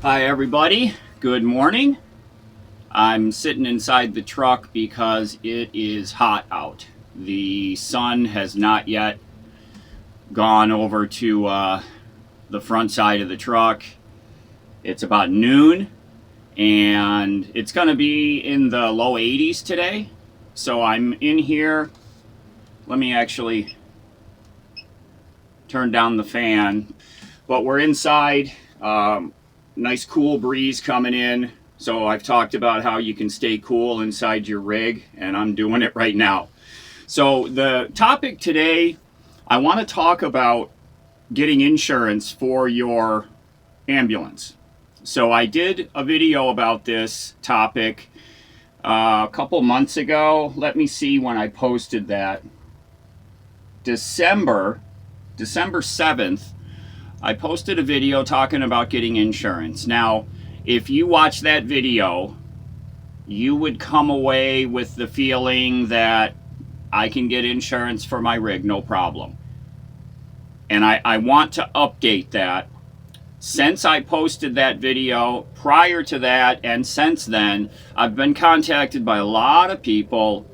Hi everybody, good morning. I'm sitting inside the truck because it is hot out. The sun has not yet gone over to the front side of the truck. It's about noon and it's going to be in the low 80s today. So I'm in here. Let me actually turn down the fan. But we're inside. Nice cool breeze coming in. So I've talked about how you can stay cool inside your rig, and I'm doing it right now. So the topic today, I want to talk about getting insurance for your ambulance. So I did a video about this topic a couple months ago. Let me see when I posted that. December 7th, I posted a video talking about getting insurance. Now, if you watch that video, you would come away with the feeling that I can get insurance for my rig, no problem. And I want to update that. Since I posted that video, prior to that and since then, I've been contacted by a lot of people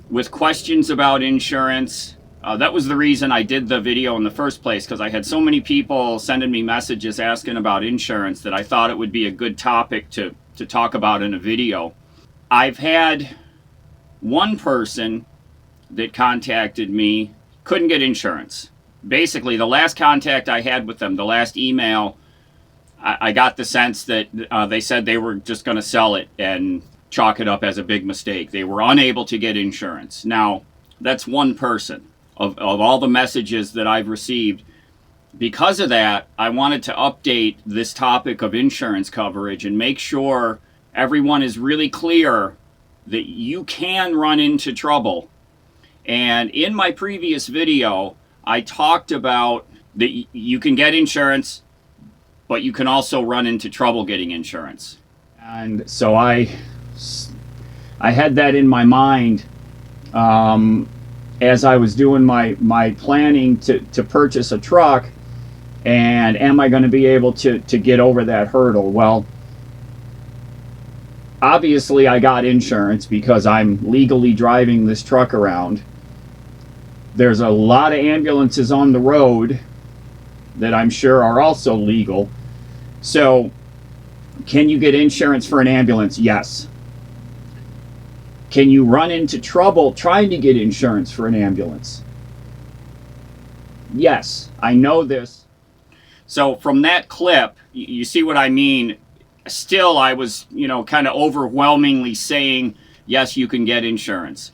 with questions about insurance. That was the reason I did the video in the first place, because I had so many people sending me messages asking about insurance that I thought it would be a good topic to talk about in a video. I've had one person that contacted me, couldn't get insurance. Basically, the last contact I had with them, the last email, I got the sense that they said they were just going to sell it and chalk it up as a big mistake. They were unable to get insurance. Now, that's one person. Of all the messages that I've received. Because of that, I wanted to update this topic of insurance coverage and make sure everyone is really clear that you can run into trouble. And in my previous video, I talked about that you can get insurance, but you can also run into trouble getting insurance. And so I had that in my mind as I was doing my planning to purchase a truck, and am I going to be able to get over that hurdle? Well, obviously I got insurance because I'm legally driving this truck around. There's a lot of ambulances on the road that I'm sure are also legal. So, can you get insurance for an ambulance? Yes. Can you run into trouble trying to get insurance for an ambulance? Yes, I know this. So from that clip, you see what I mean? Still, I was, kind of overwhelmingly saying, yes, you can get insurance.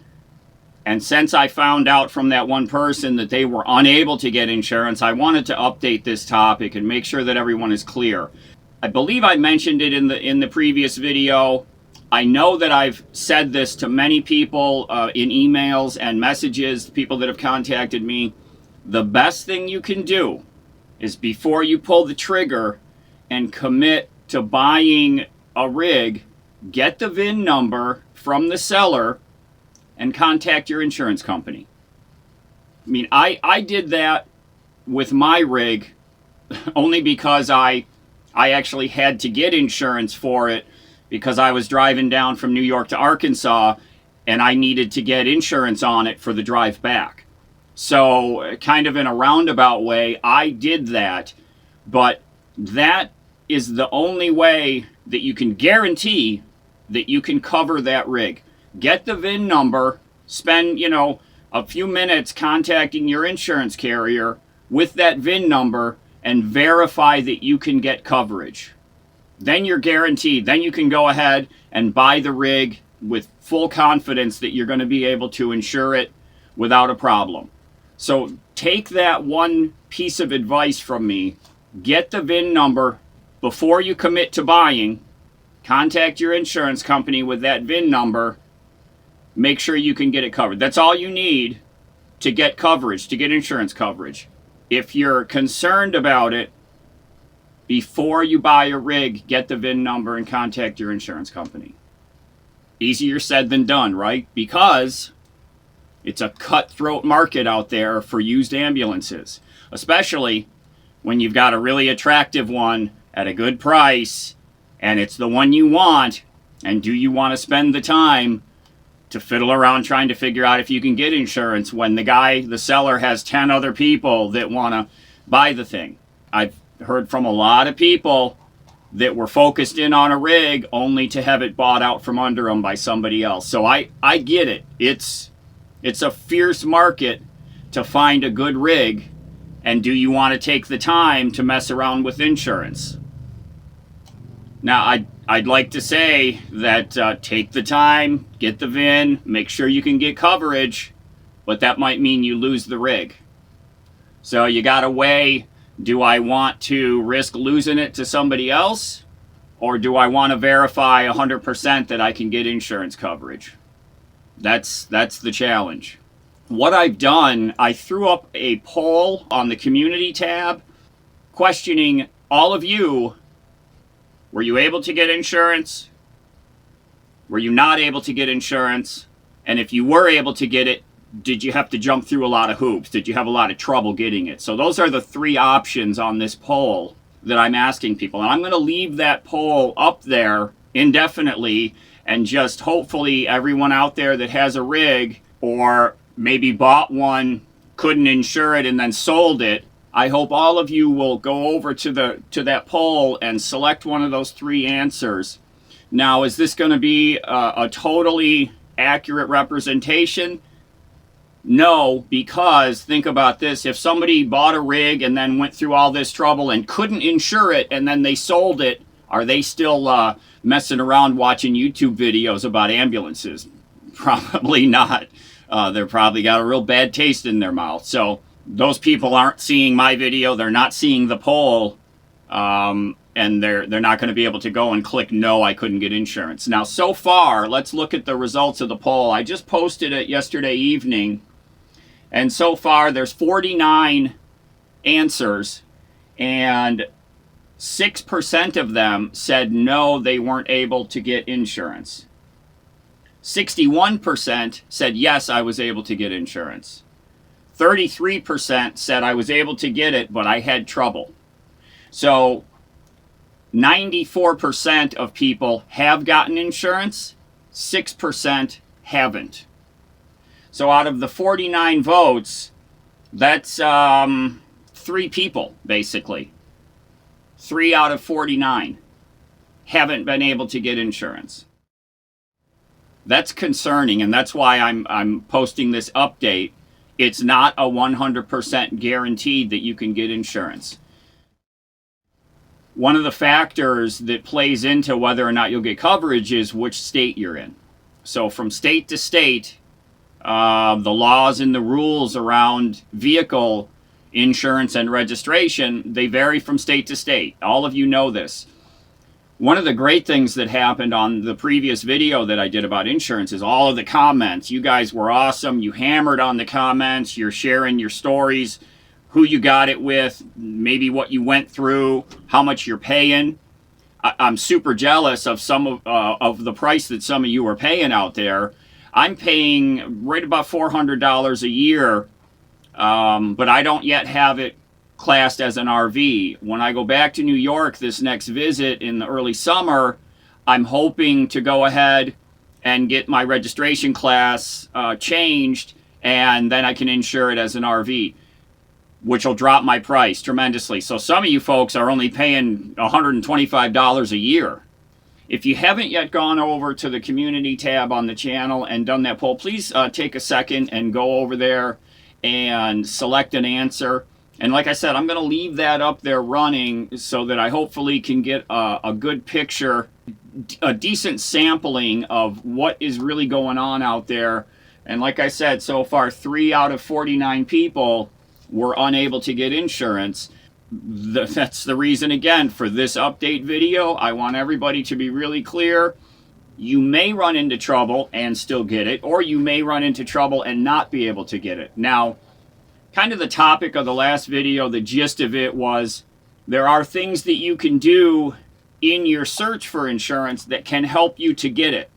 And since I found out from that one person that they were unable to get insurance, I wanted to update this topic and make sure that everyone is clear. I believe I mentioned it in the previous video. I know that I've said this to many people in emails and messages, people that have contacted me. The best thing you can do is before you pull the trigger and commit to buying a rig, get the VIN number from the seller and contact your insurance company. I mean, I did that with my rig only because I actually had to get insurance for it, because I was driving down from New York to Arkansas and I needed to get insurance on it for the drive back. So kind of in a roundabout way, I did that. But that is the only way that you can guarantee that you can cover that rig. Get the VIN number, spend, a few minutes contacting your insurance carrier with that VIN number and verify that you can get coverage. Then you're guaranteed. Then you can go ahead and buy the rig with full confidence that you're going to be able to insure it without a problem. So take that one piece of advice from me. Get the VIN number before you commit to buying. Contact your insurance company with that VIN number. Make sure you can get it covered. That's all you need to get coverage, to get insurance coverage. If you're concerned about it, before you buy a rig, get the VIN number and contact your insurance company. Easier said than done, right? Because it's a cutthroat market out there for used ambulances, especially when you've got a really attractive one at a good price and it's the one you want, and do you want to spend the time to fiddle around trying to figure out if you can get insurance when the seller has 10 other people that want to buy the thing? I've heard from a lot of people that were focused in on a rig only to have it bought out from under them by somebody else. So I get it. It's a fierce market to find a good rig, and do you want to take the time to mess around with insurance? Now, I'd like to say that take the time, get the VIN, make sure you can get coverage, but that might mean you lose the rig. So you got to weigh, do I want to risk losing it to somebody else, or do I want to verify 100% that I can get insurance coverage? That's the challenge. What I've done, I threw up a poll on the community tab questioning all of you. Were you able to get insurance? Were you not able to get insurance? And if you were able to get it, did you have to jump through a lot of hoops? Did you have a lot of trouble getting it? So those are the 3 options on this poll that I'm asking people. And I'm going to leave that poll up there indefinitely, and just hopefully everyone out there that has a rig or maybe bought one, couldn't insure it, and then sold it, I hope all of you will go over to that poll and select one of those 3 answers. Now, is this going to be a totally accurate representation? No, because think about this. If somebody bought a rig and then went through all this trouble and couldn't insure it and then they sold it, are they still messing around watching YouTube videos about ambulances? Probably not. They're probably got a real bad taste in their mouth. So those people aren't seeing my video. They're not seeing the poll. And they're not going to be able to go and click no, I couldn't get insurance. Now, so far, let's look at the results of the poll. I just posted it yesterday evening. And so far, there's 49 answers, and 6% of them said no, they weren't able to get insurance. 61% said yes, I was able to get insurance. 33% said I was able to get it, but I had trouble. So 94% of people have gotten insurance, 6% haven't. So out of the 49 votes, that's 3 people, basically. 3 out of 49 haven't been able to get insurance. That's concerning, and that's why I'm posting this update. It's not a 100% guaranteed that you can get insurance. One of the factors that plays into whether or not you'll get coverage is which state you're in. So from state to state, the laws and the rules around vehicle insurance and registration, they vary from state to state. All of you know this. One of the great things that happened on the previous video that I did about insurance is all of the comments. You guys were awesome. You hammered on the comments. You're sharing your stories, who you got it with, maybe what you went through, how much you're paying. I'm super jealous of some of the price that some of you are paying out there. I'm paying right about $400 a year, but I don't yet have it classed as an RV. When I go back to New York this next visit in the early summer, I'm hoping to go ahead and get my registration class changed, and then I can insure it as an RV, which will drop my price tremendously. So some of you folks are only paying $125 a year. If you haven't yet gone over to the community tab on the channel and done that poll, please take a second and go over there and select an answer. And like I said, I'm going to leave that up there running so that I hopefully can get a good picture, a decent sampling of what is really going on out there. And like I said, so far 3 out of 49 people were unable to get insurance. That's the reason, again, for this update video. I want everybody to be really clear. You may run into trouble and still get it, or you may run into trouble and not be able to get it. Now, kind of the topic of the last video, the gist of it was there are things that you can do in your search for insurance that can help you to get it.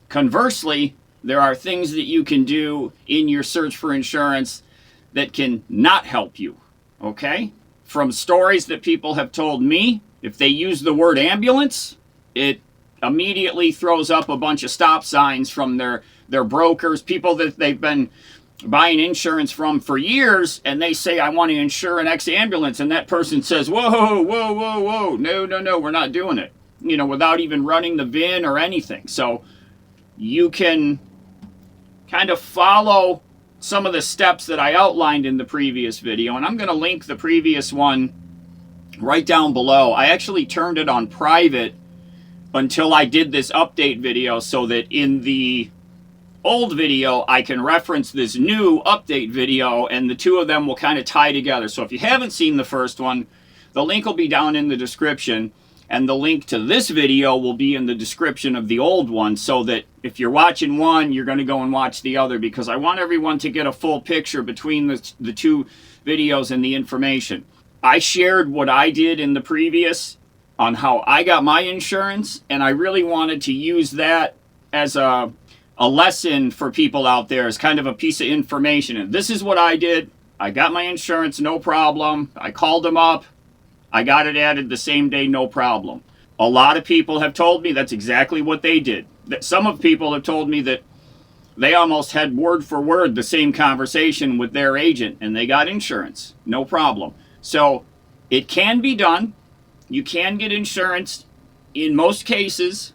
Conversely, there are things that you can do in your search for insurance that can not help you, okay? From stories that people have told me If they use the word ambulance, it immediately throws up a bunch of stop signs from their brokers, people that they've been buying insurance from for years, and they say, I want to insure an X ambulance, and that person says, whoa, whoa, whoa, whoa, no, we're not doing it, you know, without even running the VIN or anything. So you can kind of follow some of the steps that I outlined in the previous video, and I'm going to link the previous one right down below. I actually turned it on private until I did this update video, so that in the old video I can reference this new update video, and the two of them will kind of tie together. So if you haven't seen the first one, the link will be down in the description, and the link to this video will be in the description of the old one, so that if you're watching one, you're going to go and watch the other, because I want everyone to get a full picture between the two videos and the information. I shared what I did in the previous on how I got my insurance, and I really wanted to use that as a lesson for people out there, as kind of a piece of information. And this is what I did. I got my insurance, no problem. I called them up. I got it added the same day, no problem. A lot of people have told me that's exactly what they did. Some of people have told me that they almost had word for word the same conversation with their agent, and they got insurance, no problem. So it can be done. You can get insurance in most cases.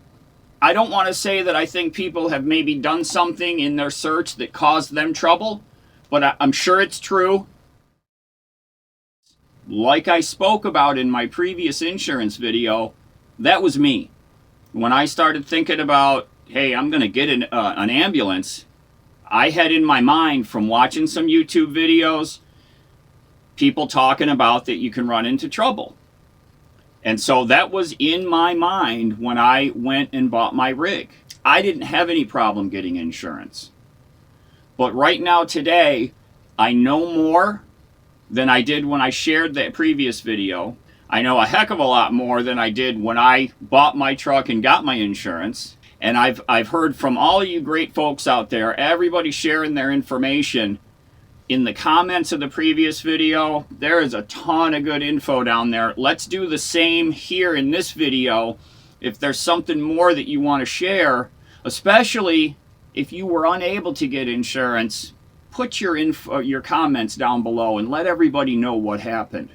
I don't want to say that I think people have maybe done something in their search that caused them trouble, but I'm sure it's true. Like I spoke about in my previous insurance video, that was me. When I started thinking about, hey, I'm going to get an ambulance, I had in my mind, from watching some YouTube videos, people talking about that you can run into trouble. And so that was in my mind when I went and bought my rig. I didn't have any problem getting insurance. But right now, today, I know more than I did when I shared that previous video. I know a heck of a lot more than I did when I bought my truck and got my insurance. And I've heard from all you great folks out there, everybody sharing their information. In the comments of the previous video, there is a ton of good info down there. Let's do the same here in this video. If there's something more that you want to share, especially if you were unable to get insurance, put your comments down below and let everybody know what happened,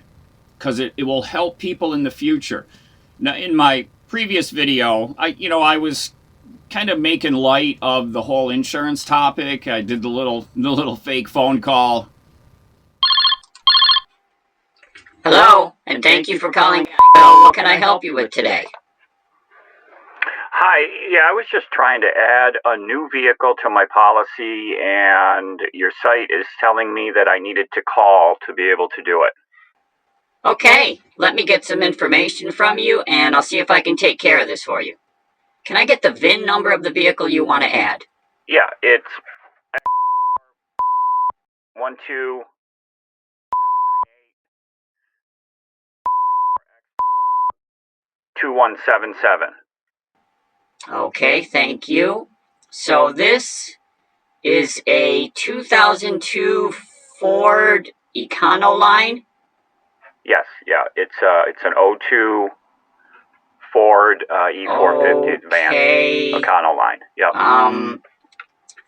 because it will help people in the future. Now, in my previous video, I was kind of making light of the whole insurance topic. I did the little fake phone call. Hello, and thank you for calling. What can I help you with today? Hi, yeah, I was just trying to add a new vehicle to my policy, and your site is telling me that I needed to call to be able to do it. Okay, let me get some information from you, and I'll see if I can take care of this for you. Can I get the VIN number of the vehicle you want to add? Yeah, it's 12 2177. Okay, thank you. So this is a 2002 Ford Econoline? Yes, yeah, it's an '02 Ford E450 van, Econoline. Yep.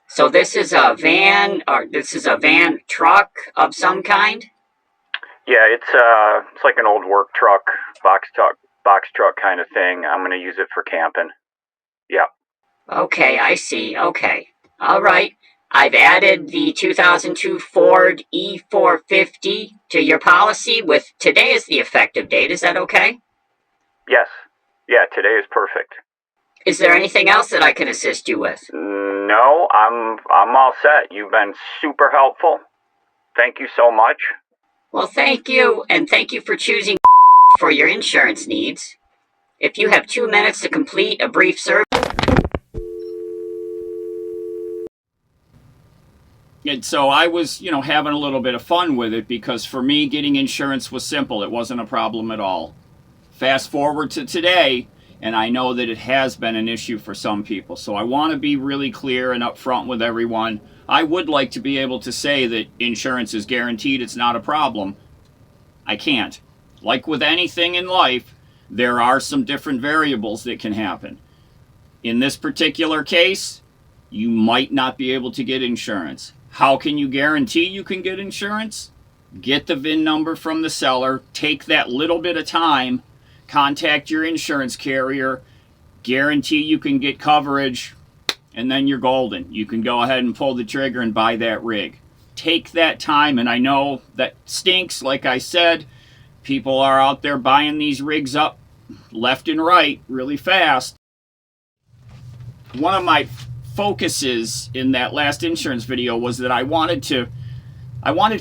So this is a van, or this is a van truck of some kind? Yeah, it's like an old work truck, box truck kind of thing. I'm gonna use it for camping. Yeah. Okay, I see. Okay. All right. I've added the 2002 Ford E450 to your policy with today as the effective date. Is that okay? Yes. Yeah, today is perfect. Is there anything else that I can assist you with? No, I'm all set. You've been super helpful. Thank you so much. Well, thank you, and thank you for choosing for your insurance needs. If you have 2 minutes to complete a brief survey. And so I was, having a little bit of fun with it, because for me, getting insurance was simple. It wasn't a problem at all. Fast forward to today, and I know that it has been an issue for some people. So I want to be really clear and upfront with everyone. I would like to be able to say that insurance is guaranteed, it's not a problem. I can't. Like with anything in life, there are some different variables that can happen. In this particular case, you might not be able to get insurance. How can you guarantee you can get insurance? Get the VIN number from the seller, take that little bit of time, contact your insurance carrier, guarantee you can get coverage, and then you're golden. You can go ahead and pull the trigger and buy that rig. Take that time, and I know that stinks, like I said. People are out there buying these rigs up left and right really fast. One of my focuses in that last insurance video was that I wanted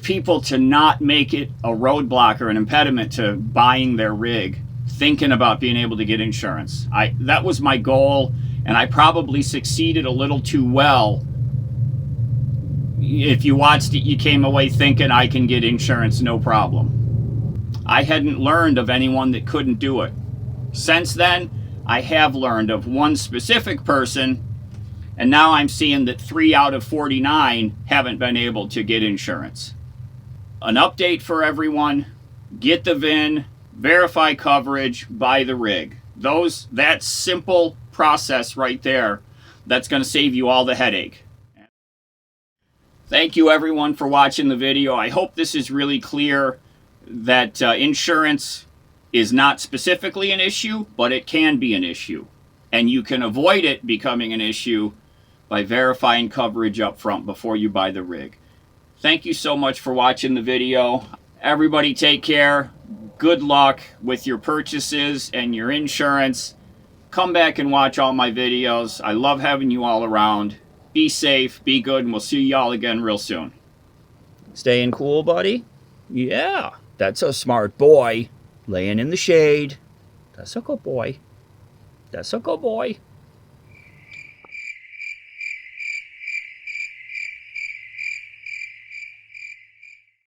people to not make it a roadblock or an impediment to buying their rig, thinking about being able to get insurance. That was my goal, and I probably succeeded a little too well. If you watched it, you came away thinking I can get insurance no problem. I hadn't learned of anyone that couldn't do it. Since then, I have learned of one specific person, and now I'm seeing that 3 out of 49 haven't been able to get insurance. An update for everyone: get the VIN, verify coverage, buy the rig. That simple process right there, that's going to save you all the headache. Thank you everyone for watching the video. I hope this is really clear that insurance is not specifically an issue, but it can be an issue. And you can avoid it becoming an issue by verifying coverage up front before you buy the rig. Thank you so much for watching the video. Everybody take care. Good luck with your purchases and your insurance. Come back and watch all my videos. I love having you all around. Be safe, be good, and we'll see y'all again real soon. Staying cool, buddy? Yeah, that's a smart boy. Laying in the shade. That's a good boy. That's a good boy.